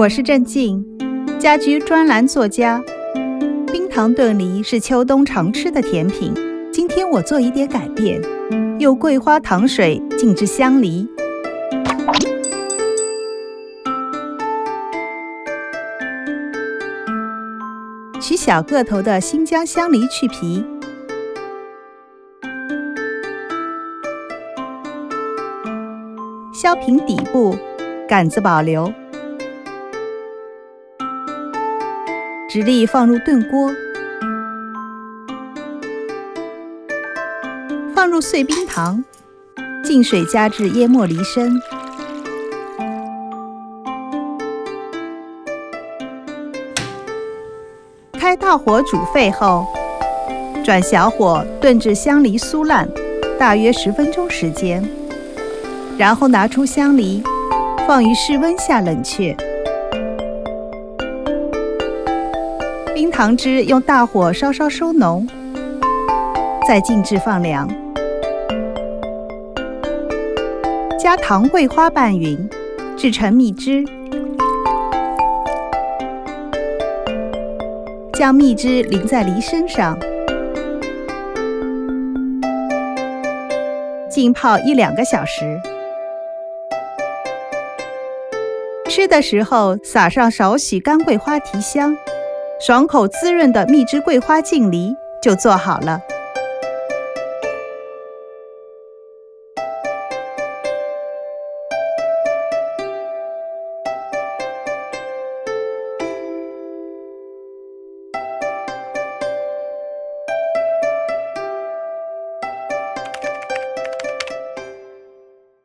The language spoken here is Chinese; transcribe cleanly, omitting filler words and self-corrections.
我是郑静，家居专栏作家。冰糖炖梨是秋冬常吃的甜品，今天我做一点改变，用桂花糖水静置香梨。取小个头的新疆香梨去皮，削平底部，杆子保留。直立放入炖锅，放入碎冰糖，进水加至淹没梨身。开大火煮沸后，转小火炖至香梨酥烂，大约10分钟时间。然后拿出香梨，放于室温下冷却。冰糖汁用大火稍稍收浓，再静置放凉。加糖桂花拌匀，制成蜜汁。将蜜汁淋在梨身上，浸泡1-2个小时。吃的时候撒上少许干桂花提香，爽口滋润的蜜汁桂花净梨就做好了。